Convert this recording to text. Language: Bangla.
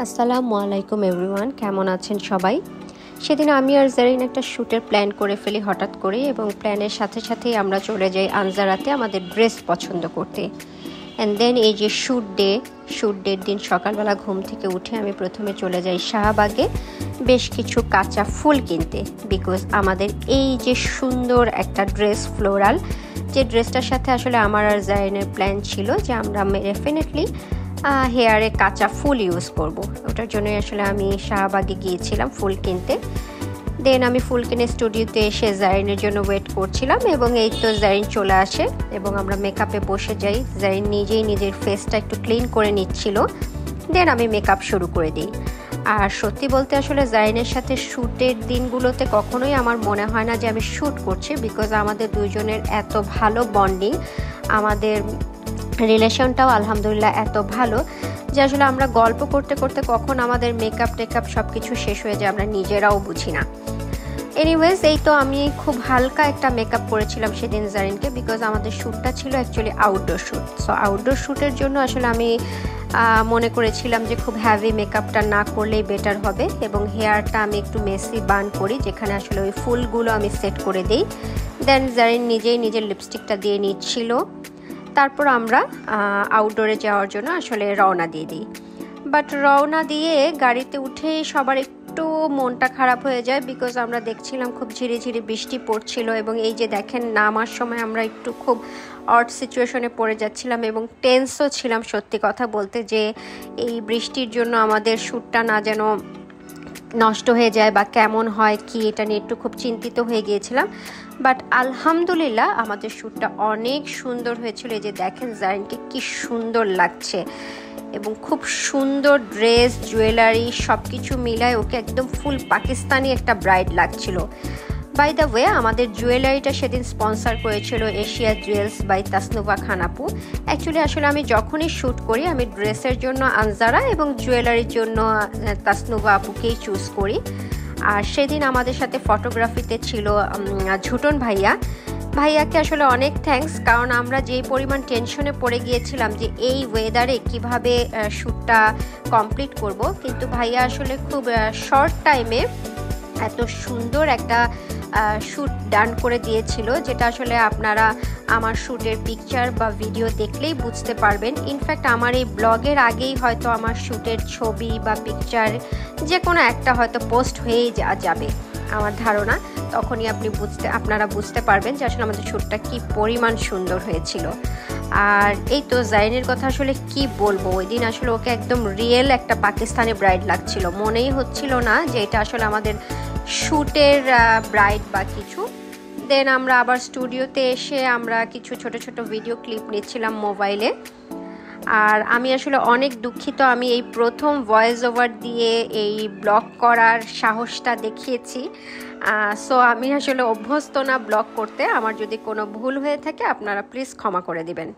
আসসালামু আলাইকুম এভরিওয়ান, কেমন আছেন সবাই? সেদিন আমি আর জারিন একটা শ্যুটের প্ল্যান করে ফেলি হঠাৎ করে, এবং প্ল্যানের সাথে সাথেই আমরা চলে যাই আনজারাতে আমাদের ড্রেস পছন্দ করতে। অ্যান্ড দেন এই যে শ্যুট ডের দিন সকালবেলা ঘুম থেকে উঠে আমি প্রথমে চলে যাই শাহবাগে বেশ কিছু কাঁচা ফুল কিনতে, বিকজ আমাদের এই যে সুন্দর একটা ড্রেস ফ্লোরাল, যে ড্রেসটার সাথে আসলে আমার আর জারিনের প্ল্যান ছিল যে আমরা ডেফিনেটলি হেয়ারে কাঁচা ফুল ইউজ করব। ওটার জন্যই আসলে আমি শাহবাগে গিয়েছিলাম ফুল কিনতে। দেন আমি ফুল কিনে স্টুডিওতে এসে জারিনের জন্য ওয়েট করছিলাম, এবং এই তো জারিন চলে আসে এবং আমরা মেকআপে বসে যাই। জারিন নিজেই নিজের ফেসটা একটু ক্লিন করে নিচ্ছিল, দেন আমি মেকআপ শুরু করে দিই। আর সত্যি বলতে আসলে জারিনের সাথে শ্যুটের দিনগুলোতে কখনোই আমার মনে হয় না যে আমি শ্যুট করছি, বিকজ আমাদের দুজনের এত ভালো বন্ডিং, আমাদের রিলেশনটাও আলহামদুলিল্লাহ এত ভালো যে আসলে আমরা গল্প করতে করতে কখন আমাদের মেকআপ টেকআপ সব কিছু শেষ হয়ে যায় আমরা নিজেরাও বুঝি না। এনিওয়েজ, এই তো আমি খুব হালকা একটা মেকআপ করেছিলাম সেদিন জারিনকে, বিকজ আমাদের শ্যুটটা ছিল actually outdoor shoot. So outdoor শ্যুটের জন্য আসলে আমি মনে করেছিলাম যে খুব হ্যাভি মেকআপটা না করলেই বেটার হবে, এবং হেয়ারটা আমি একটু মেসি বান করি, যেখানে আসলে ওই ফুলগুলো আমি সেট করে দিই। দেন জারিন নিজেই নিজের লিপস্টিকটা দিয়ে নিচ্ছিল। তারপর আমরা আউটডোরে যাওয়ার জন্য আসলে রওনা দিয়ে দিই। বাট রওনা দিয়ে গাড়িতে উঠেই সবার একটু মনটা খারাপ হয়ে যায়, বিকজ আমরা দেখছিলাম খুব ঝিরিঝিরি বৃষ্টি পড়ছিল, এবং এই যে দেখেন নামার সময় আমরা একটু খুব অড সিচুয়েশনে পড়ে যাচ্ছিলাম এবং টেন্সও ছিলাম সত্যি কথা বলতে, যে এই বৃষ্টির জন্য আমাদের শ্যুটটা না যেন নষ্ট হয়ে যায় বা কেমন হয় কি, এটা নিয়ে একটু খুব চিন্তিত হয়ে গিয়েছিলাম। বাট আলহামদুলিল্লাহ আমাদের শ্যুটটা অনেক সুন্দর হয়েছিল। এই যে দেখেন জারিনকে কি সুন্দর লাগছে, এবং খুব সুন্দর ড্রেস জুয়েলারি সব কিছু মিলায় ওকে একদম ফুল পাকিস্তানি একটা ব্রাইড লাগছিল। বাই দ্য ওয়ে, আমাদের জুয়েলারিটা সেদিন স্পন্সর করেছিল এশিয়া জুয়েলস বাই তাসনুভা খান আপু। অ্যাকচুয়ালি আসলে আমি যখনই শ্যুট করি আমি ড্রেসের জন্য আনজারা এবং জুয়েলারির জন্য তাসনুভা আপুকেই চুজ করি। আর সেদিন আমাদের সাথে ফটোগ্রাফিতে ছিল ঝুটন ভাইয়াকে আসলে অনেক থ্যাঙ্কস, কারণ আমরা যেই পরিমাণ টেনশনে পড়ে গিয়েছিলাম যে এই ওয়েদারে কিভাবে শ্যুটটা কমপ্লিট করব, কিন্তু ভাইয়া আসলে খুব শর্ট টাইমে এত সুন্দর একটা শ্যুট ডান করে দিয়েছিল, যেটা আসলে আপনারা আমার শ্যুটের পিকচার বা ভিডিও দেখলেই বুঝতে পারবেন। ইনফ্যাক্ট আমার এই ব্লগের আগেই হয়তো আমার শ্যুটের ছবি বা পিকচার যে কোনো একটা হয়তো পোস্ট হয়েই যাবে আমার ধারণা। তখনই আপনারা বুঝতে পারবেন যে আসলে আমাদের শ্যুটটা কি পরিমাণ সুন্দর হয়েছিল। আর এই তো জারিনের কথা আসলে কি বলবো, ওই দিন আসলে ওকে একদম রিয়েল একটা পাকিস্তানি ব্রাইড লাগছিল, মনেই হচ্ছিল না যে এটা আসলে আমাদের শ্যুটের ব্রাইড বা কিছু। দেন আমরা আবার স্টুডিওতে এসে আমরা কিছু ছোট ছোট ভিডিও ক্লিপ নিচ্ছিলাম মোবাইলে। আর আমি আসলে অনেক দুঃখিত, আমি এই প্রথম ভয়েস ওভার দিয়ে এই ব্লগ করার সাহসটা দেখিয়েছি। সো আমি আসলে অভ্যস্ত না ব্লগ করতে, আমার যদি কোনো ভুল হয়ে থাকে আপনারা প্লিজ ক্ষমা করে দিবেন।